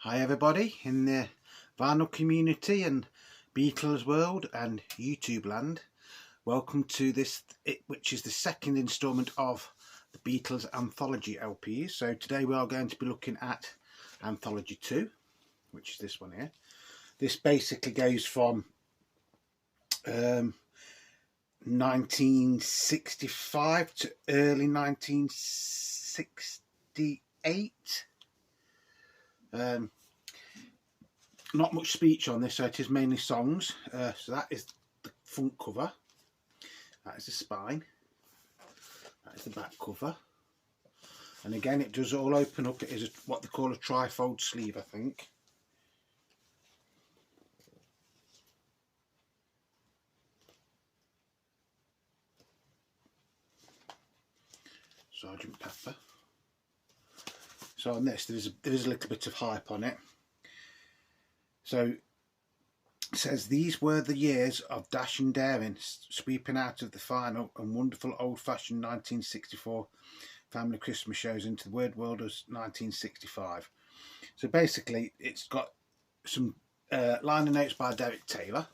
Hi everybody in the vinyl community and Beatles world and YouTube land. Welcome to this, which is the second instalment of the Beatles Anthology LPs. So today we are going to be looking at Anthology 2, which is this one here. This basically goes from 1965 to early 1968. Not much speech on this, so it is mainly songs. So that is the front cover, that is the spine, that is the back cover, and again it does all open up. It is what they call a trifold sleeve, I think. Sergeant Pepper. So on this there is a little bit of hype on it. So it says, these were the years of dash and daring, sweeping out of the final and wonderful old-fashioned 1964 family Christmas shows into the word world of 1965. So basically it's got some liner notes by Derek Taylor.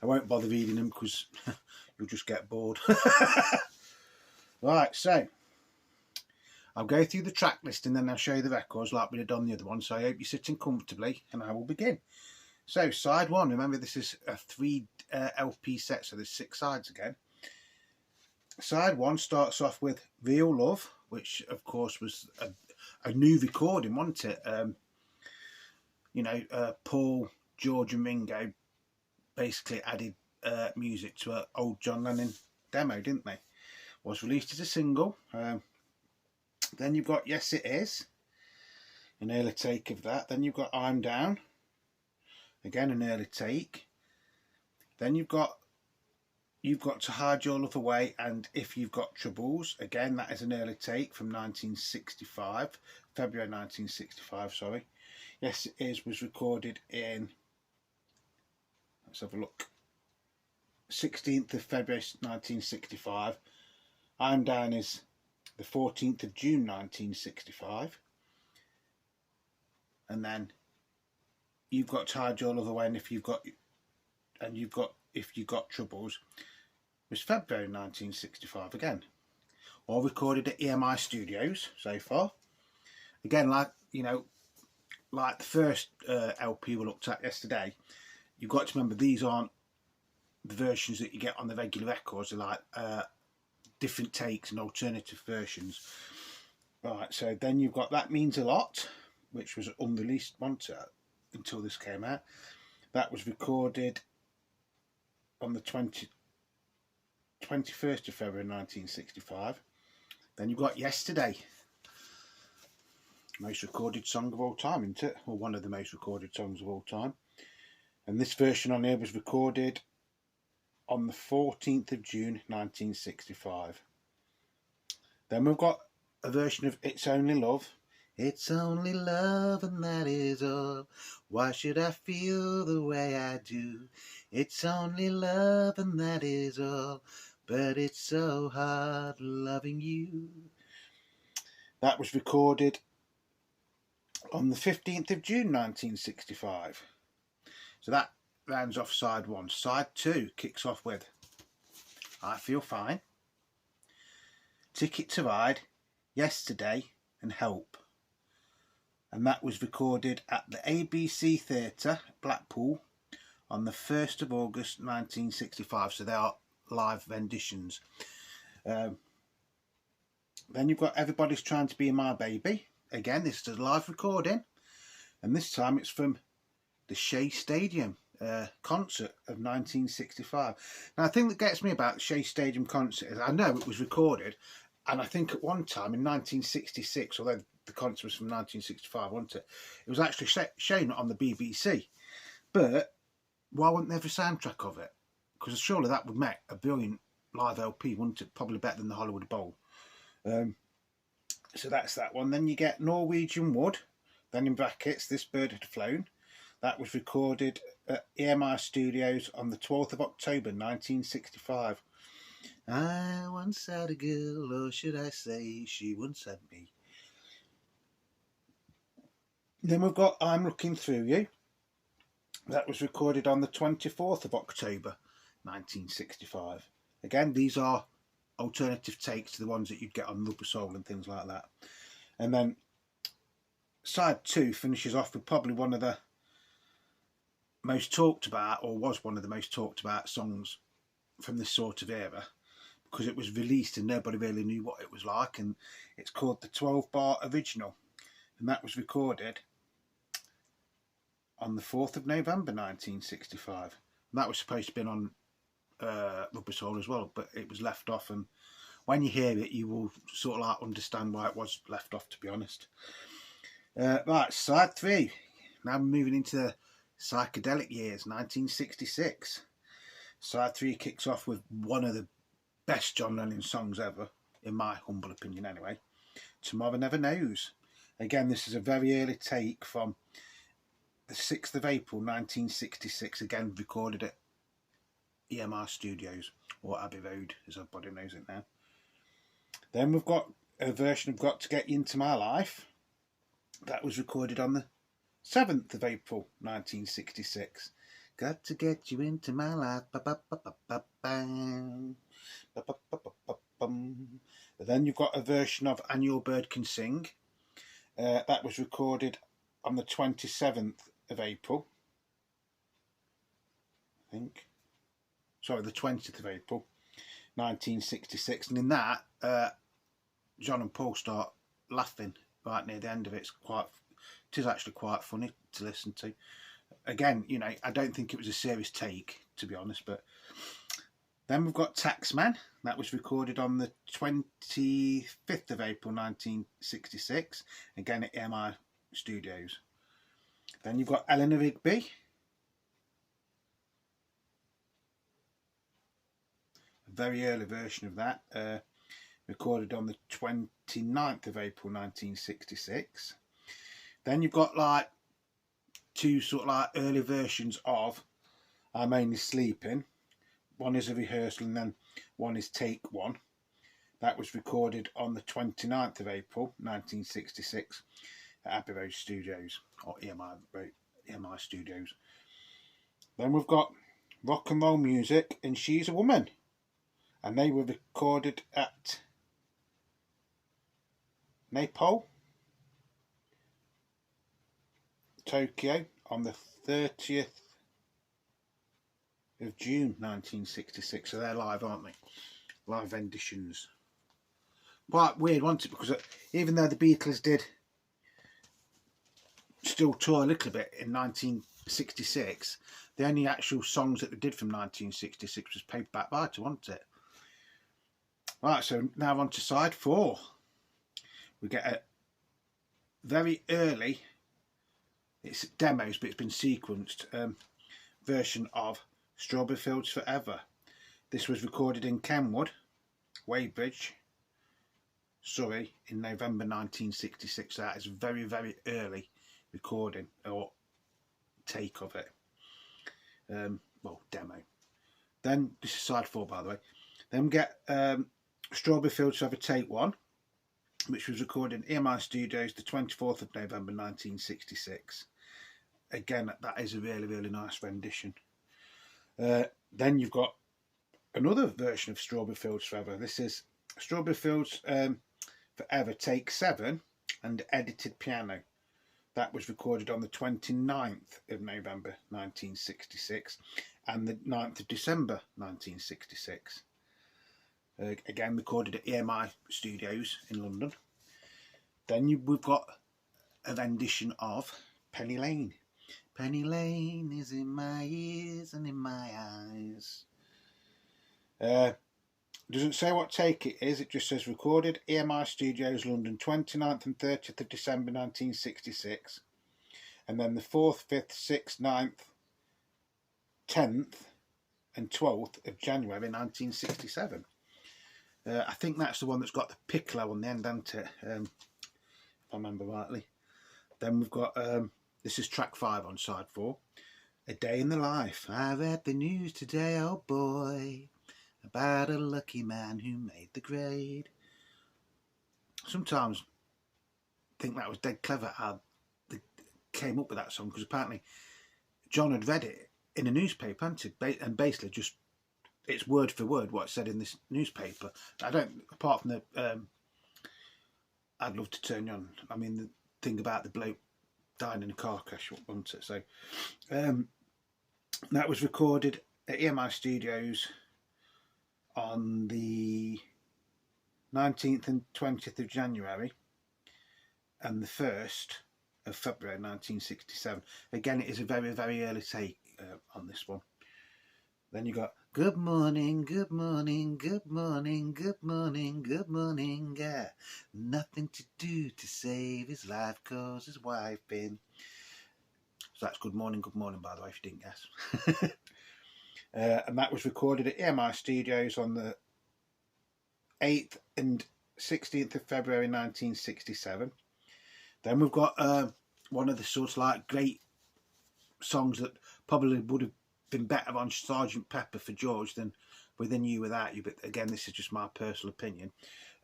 I won't bother reading them because you'll just get bored. Right, so I'll go through the track list and then I'll show you the records like we did on the other one. So I hope you're sitting comfortably and I will begin. So side one, remember this is a 3 LP set, so there's 6 sides again. Side one starts off with Real Love, which of course was a new recording, wasn't it? Paul, George and Ringo basically added music to an old John Lennon demo, didn't they? Was released as a single. Then you've got Yes It Is, an early take of that. Then you've got I'm Down, again an early take. Then you've got To Hide Your Love Away and If You've Got Troubles, again that is an early take from 1965, February 1965, sorry. Yes It Is was recorded in, let's have a look, 16th of February 1965. I'm Down is the 14th of June 1965, and then You've Got to Hide Your Love Away and If You've Got Troubles was February 1965 again, all recorded at EMI Studios so far. Again, like the first LP we looked at yesterday, you've got to remember these aren't the versions that you get on the regular records. They're like different takes and alternative versions. Right, so then you've got That Means a Lot, which was an unreleased one until this came out. That was recorded on the 21st of February 1965. Then you've got Yesterday, most recorded song of all time, isn't it? Or one of the most recorded songs of all time. And this version on here was recorded on the 14th of June 1965. Then we've got a version of It's Only Love. It's only love and that is all. Why should I feel the way I do? It's only love and that is all. But it's so hard loving you. That was recorded on the 15th of June 1965. So that rounds off side one. Side two kicks off with I Feel Fine, Ticket to Ride, Yesterday and Help. And that was recorded at the ABC Theatre, Blackpool, on the 1st of August 1965. So they are live renditions. Then you've got Everybody's Trying to Be My Baby. Again, this is a live recording. And this time it's from the Shea Stadium concert of 1965. Now, the thing that gets me about the Shea Stadium concert is I know it was recorded, and I think at one time in 1966, although the concert was from 1965, wasn't it? It was actually shown on the BBC. But why wouldn't they have a soundtrack of it? Because surely that would make a brilliant live LP, wouldn't it? Probably better than the Hollywood Bowl. So that's that one. Then you get Norwegian Wood. Then in brackets, This Bird Had Flown. That was recorded at EMI Studios on the 12th of October 1965. I once had a girl, or should I say she once had me. Then we've got I'm Looking Through You. That was recorded on the 24th of October 1965. Again, these are alternative takes to the ones that you'd get on Rubber Soul and things like that. And then side 2 finishes off with probably one of the most talked about, or was one of the most talked about songs from this sort of era, because it was released and nobody really knew what it was like, and it's called the 12-bar original, and that was recorded on the 4th of November 1965. And that was supposed to be on Rubber Soul as well, but it was left off, and when you hear it you will sort of like understand why it was left off, to be honest. Right, side 3. Now we're moving into the psychedelic years, 1966. Side 3 kicks off with one of the best John Lennon songs ever, in my humble opinion anyway, Tomorrow Never Knows. Again, this is a very early take from the 6th of April 1966, again recorded at EMI Studios, or Abbey Road as everybody knows it now. Then we've got a version of Got to Get You Into My Life. That was recorded on the 7th of April 1966. Got to get you into my life. Then you've got a version of And Your Bird Can Sing. That was recorded on the 27th of April. I think. Sorry, the 20th of April 1966. And in that, John and Paul start laughing right near the end of it. It is actually quite funny to listen to. Again, you know, I don't think it was a serious take, to be honest, but then we've got Taxman. That was recorded on the 25th of April 1966, again at EMI Studios. Then you've got Eleanor Rigby. A very early version of that, recorded on the 29th of April 1966. Then you've got like two sort of like early versions of I'm Only Sleeping. One is a rehearsal and then one is take one. That was recorded on the 29th of April 1966 at Abbey Road Studios, or EMI Studios. Then we've got Rock and Roll Music and She's a Woman, and they were recorded at Maypole, Tokyo on the 30th of June 1966. So they're live, aren't they? Live renditions. Quite weird, wasn't it? Because even though the Beatles did still tour a little bit in 1966, the only actual songs that they did from 1966 was Paperback Writer, wasn't it? Right, so now on to side 4. We get a very early, it's demos but it's been sequenced, version of Strawberry Fields Forever. This was recorded in Kenwood, Weybridge, Surrey in November 1966. That is a very, very early recording or take of it. Well, demo. Then, this is side 4 by the way. Then we get Strawberry Fields Forever Take 1, which was recorded in EMI Studios the 24th of November 1966. Again, that is a really, really nice rendition. Then you've got another version of Strawberry Fields Forever. This is Strawberry Fields Forever Take 7 and edited piano. That was recorded on the 29th of November 1966 and the 9th of December 1966. Again recorded at EMI Studios in London. Then we've got a rendition of Penny Lane. Penny Lane is in my ears and in my eyes. Doesn't say what take it is, it just says recorded EMI Studios London 29th and 30th of December 1966, and then the 4th, 5th, 6th, 9th, 10th and 12th of January 1967. I think that's the one that's got the piccolo on the end, hasn't it? If I remember rightly. Then we've got, this is track 5 on side 4, A Day in the Life. I read the news today, oh boy, about a lucky man who made the grade. Sometimes I think that was dead clever how they came up with that song, because apparently John had read it in a newspaper, and basically just it's word for word what it said in this newspaper. I don't, apart from the I'd love to turn you on. I mean, the thing about the bloke dying in a car crash, wasn't it? So that was recorded at EMI Studios on the 19th and 20th of January and the 1st of February 1967. Again, it is a very, very early take on this one. Then you got good morning, good morning, good morning, good morning, good morning, yeah. Nothing to do to save his life, cause his wife in. So that's good morning, by the way, if you didn't guess. And that was recorded at EMI Studios on the 8th and 16th of February 1967. Then we've got one of the sorts of like great songs that probably would have been better on Sergeant Pepper for George than Within You Without You, but again, this is just my personal opinion,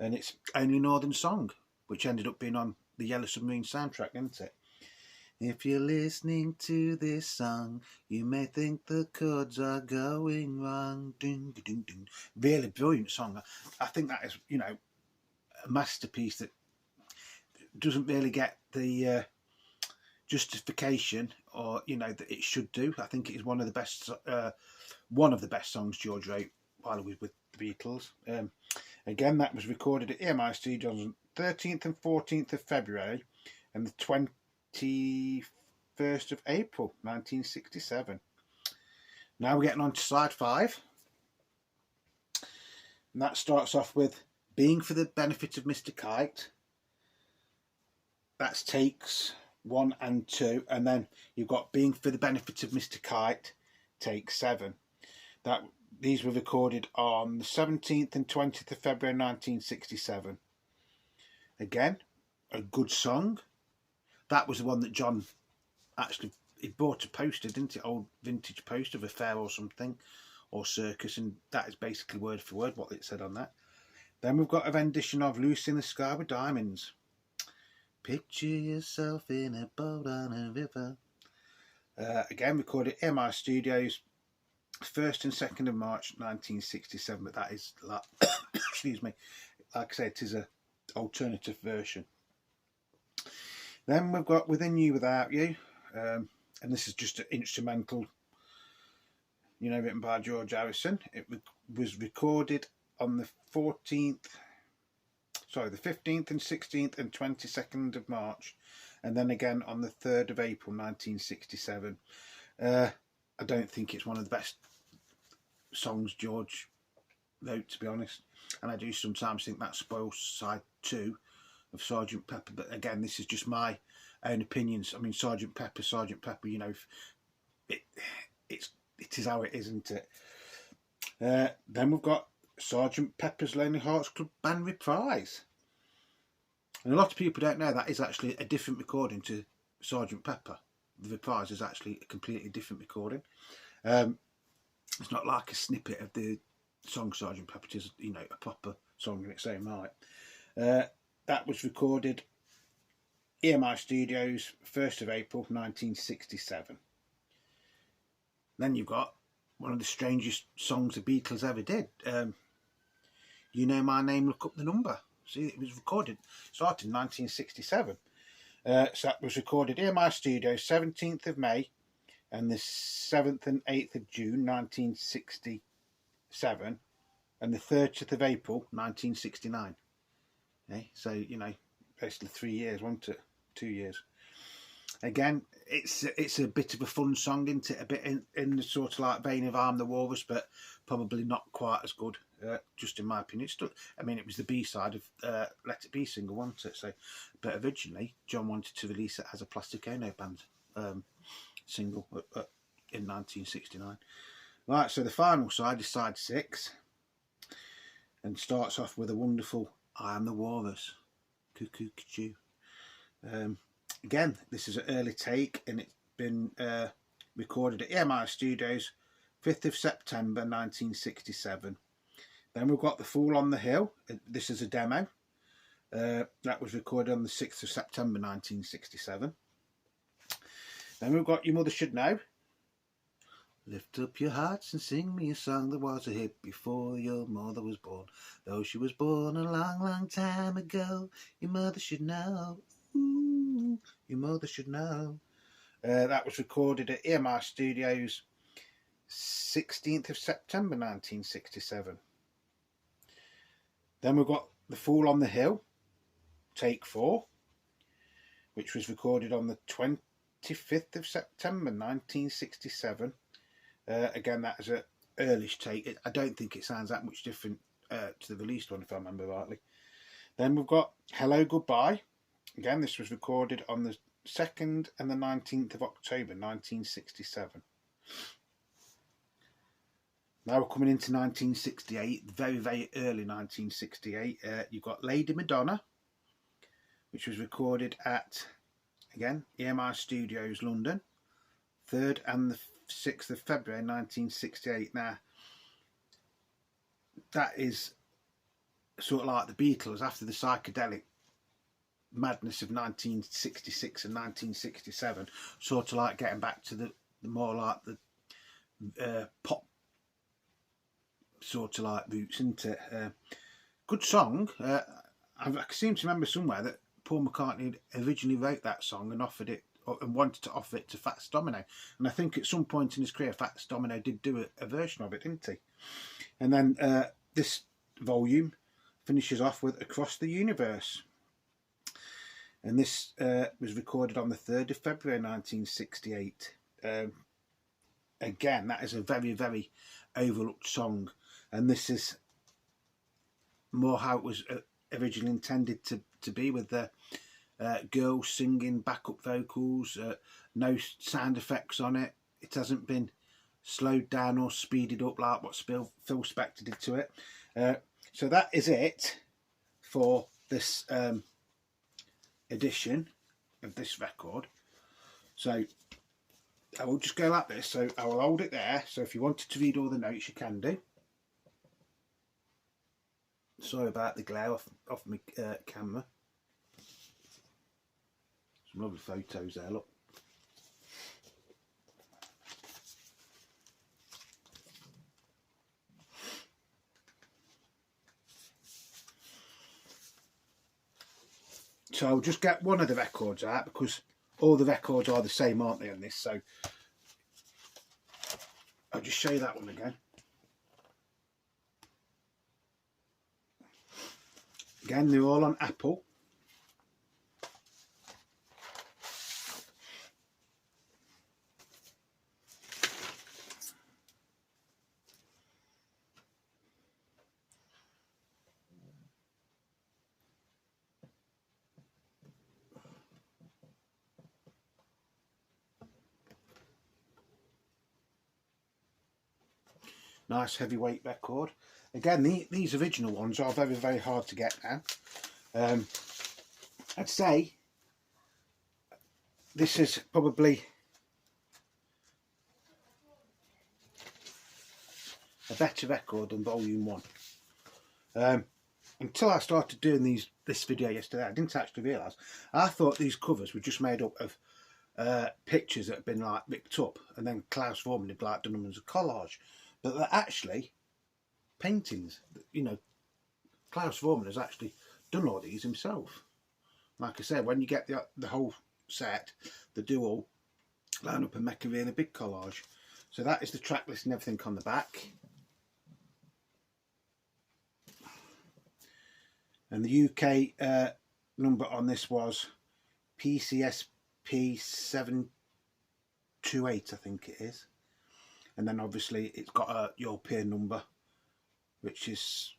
and it's Only Northern Song, which ended up being on the Yellow Submarine soundtrack, isn't it? If you're listening to this song, you may think the chords are going wrong. Ding, ding, ding. Really brilliant song. I think that is, you know, a masterpiece that doesn't really get the justification, or you know, that it should do. I think it is one of the best songs George wrote while he was with the Beatles. Again, that was recorded at EMI Studios on 13th and 14th of February and the 21st of April 1967. Now we're getting on to side 5, and that starts off with Being for the Benefit of Mr. Kite. That's takes 1 and 2, and then you've got Being for the Benefit of Mr. Kite, take 7. These were recorded on the 17th and 20th of February 1967. Again, a good song. That was the one that John actually, he bought a poster, didn't he? Old vintage poster of a fair or something, or circus, and that is basically word for word what it said on that. Then we've got a rendition of Lucy in the Sky with Diamonds. Picture yourself in a boat on a river. Again, recorded at MI Studios, 1st and 2nd of March 1967, but that is, like, excuse me, like I said, it is an alternative version. Then we've got Within You Without You, and this is just an instrumental, you know, written by George Harrison. It was recorded on the 15th and 16th and 22nd of March, and then again on the 3rd of April 1967. I don't think it's one of the best songs George wrote, to be honest, and I do sometimes think that spoils side 2 of Sergeant Pepper, but again, this is just my own opinions. I mean, Sergeant Pepper, you know, it is how it is, isn't it? Then we've got Sergeant Pepper's Lonely Hearts Club Band Reprise, and a lot of people don't know that is actually a different recording to Sergeant Pepper. The Reprise is actually a completely different recording. It's not like a snippet of the song Sergeant Pepper. It is, you know, a proper song in its own right. That was recorded EMI Studios, 1st of April 1967. Then you've got one of the strangest songs the Beatles ever did. You Know My Name, Look Up the Number. See, it was recorded, started in 1967. So that was recorded EMI Studios, 17th of May and the 7th and 8th of June 1967, and the 30th of April 1969. Okay, so, you know, basically 3 years, wasn't it? 2 years. Again, it's a bit of a fun song, isn't it? A bit in the sort of like vein of I'm the Walrus, but probably not quite as good, just in my opinion. It's still, I mean, it was the B-side of Let It Be single, wasn't it? So, but originally, John wanted to release it as a Plastic Ono Band single in 1969. Right, so the final side is side 6, and starts off with a wonderful I Am the Walrus. Cuckoo, cuckoo. Again, this is an early take, and it's been recorded at EMI Studios, 5th of September 1967. Then we've got The Fool on the Hill. This is a demo. That was recorded on the 6th of September 1967. Then we've got Your Mother Should Know. Lift up your hearts and sing me a song. There was a hit before your mother was born. Though she was born a long, long time ago, your mother should know. Ooh, your mother should know. That was recorded at EMI Studios, 16th of September 1967. Then we've got The Fool on the Hill, take 4, which was recorded on the 25th of September 1967. Again, that is an early take. I don't think it sounds that much different to the released one, if I remember rightly. Then we've got Hello Goodbye. Again, this was recorded on the 2nd and the 19th of October 1967. Now we're coming into 1968, very, very early 1968. You've got Lady Madonna, which was recorded at, again, EMI Studios, London, 3rd and the 6th of February 1968. Now, that is sort of like the Beatles after the psychedelic madness of 1966 and 1967, sort of like getting back to the more like the pop sort of like roots, isn't it? Good song. I seem to remember somewhere that Paul McCartney originally wrote that song and offered it and wanted to offer it to Fats Domino, and I think at some point in his career Fats Domino did do a version of it, didn't he? And then this volume finishes off with Across the Universe, and this was recorded on the 3rd of February 1968. Again, that is a very, very overlooked song, and this is more how it was originally intended to be, with the girls singing, backup vocals, no sound effects on it. It hasn't been slowed down or speeded up like what Phil Spector did to it. So that is it for this edition of this record. So I will just go like this. So I will hold it there. So if you wanted to read all the notes, you can do. Sorry about the glare off my camera. Some lovely photos there, look. So I'll just get one of the records out, because all the records are the same, aren't they, on this? So I'll just show you that one again. Again, they're all on Apple. Nice heavyweight record. Again, these original ones are very, very hard to get now. I'd say this is probably a better record than Volume 1. Until I started doing this video yesterday, I didn't actually realise. I thought these covers were just made up of pictures that had been like ripped up, and then Klaus Vormann had like done them as a collage. But they're actually paintings. You know, Klaus Vormann has actually done all these himself. Like I said, when you get the whole set, they do all line up and make a really big collage. So that is the track list and everything on the back. And the UK number on this was PCSP 728, I think it is. And then obviously it's got a European number, which is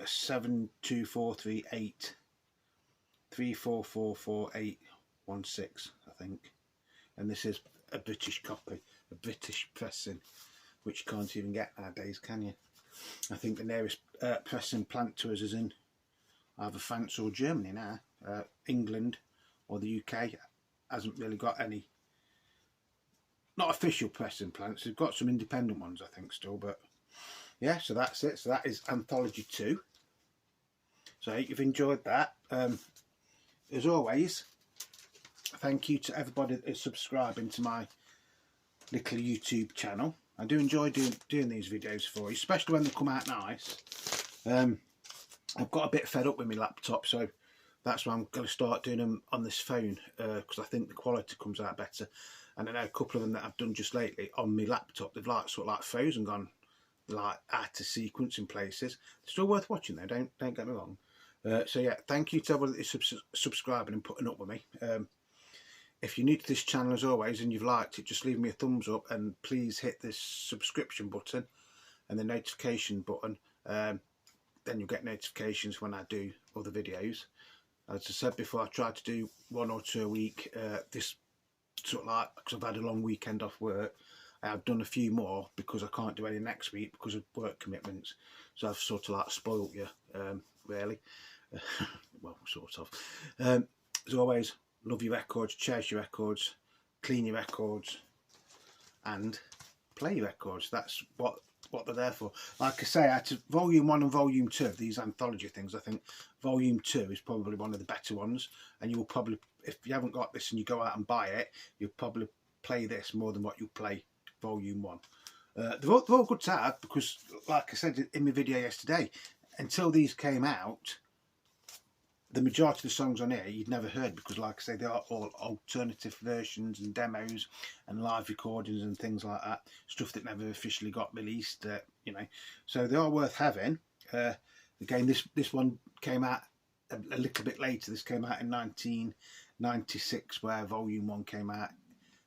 72438 3444816, I think. And this is a British copy, a British pressing, which you can't even get nowadays, can you? I think the nearest pressing plant to us is in either France or Germany now. England or the UK hasn't really got any, not official pressing plants. They've got some independent ones, I think, still, but yeah, so that's it. So that is Anthology 2. So I hope you've enjoyed that. As always, thank you to everybody that is subscribing to my little YouTube channel. I do enjoy doing these videos for you, especially when they come out nice. I've got a bit fed up with my laptop, so that's why I'm going to start doing them on this phone, because I think the quality comes out better. And I know a couple of them that I've done just lately on my laptop, they've like sort of like frozen, gone like out of sequence in places. They're still worth watching though, don't get me wrong. So yeah, thank you to everybody that is subscribing and putting up with me. If you're new to this channel, as always, and you've liked it, just leave me a thumbs up, and please hit this subscription button and the notification button. Then you'll get notifications when I do other videos. As I said before, I try to do 1 or 2 a week. This sort of like, because I've had a long weekend off work, I have done a few more because I can't do any next week because of work commitments. So I've sort of like spoilt you, really. Well, sort of. As always, love your records, cherish your records, clean your records, and play your records. That's what they're there for. Like I say, I had Volume 1 and Volume 2 of these anthology things. I think Volume 2 is probably one of the better ones, and you will probably, if you haven't got this and you go out and buy it, you'll probably play this more than what you play Volume 1. They're all good to have, because like I said in my video yesterday, until these came out, the majority of the songs on here you'd never heard, because like I say, they are all alternative versions and demos and live recordings and things like that, stuff that never officially got released, you know, so they are worth having. Again, this one came out a little bit later. This came out in 1996, where Volume 1 came out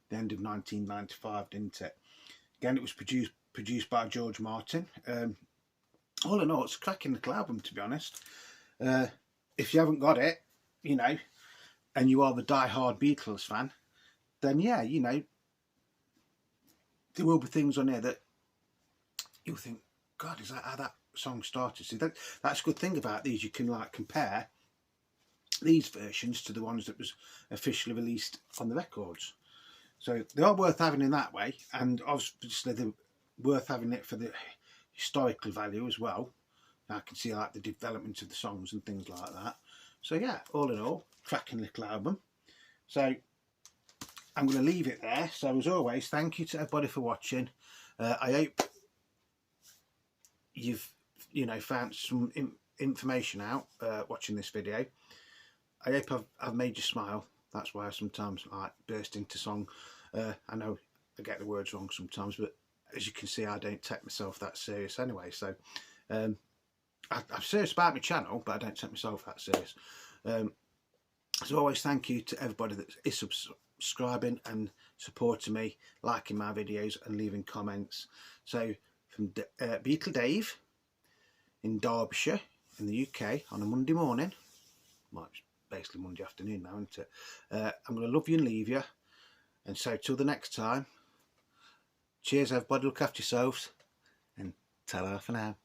the end of 1995, didn't it? Again, it was produced by George Martin. All in all, it's a cracking little album, to be honest. If you haven't got it, you know, and you are the die-hard Beatles fan, then yeah, you know, there will be things on there that you'll think, God, is that how that song started? See, that's a good thing about these. You can like compare these versions to the ones that was officially released on the records. So they are worth having in that way, and obviously they're worth having it for the historical value as well. I can see like the development of the songs and things like that. So yeah, all in all, cracking little album. So I'm going to leave it there. So as always, thank you to everybody for watching. I hope you've, you know, found some information out watching this video. I hope I've made you smile. That's why I sometimes like burst into song. I know I get the words wrong sometimes, but as you can see, I don't take myself that serious anyway. So I'm serious about my channel, but I don't take myself that serious. As always, thank you to everybody that is subscribing and supporting me, liking my videos and leaving comments. So from Beatle Dave in Derbyshire in the UK on a Monday morning, well, it's basically Monday afternoon now, isn't it? I'm going to love you and leave you. And so till the next time, cheers everybody, look after yourselves, and ta-ra for now.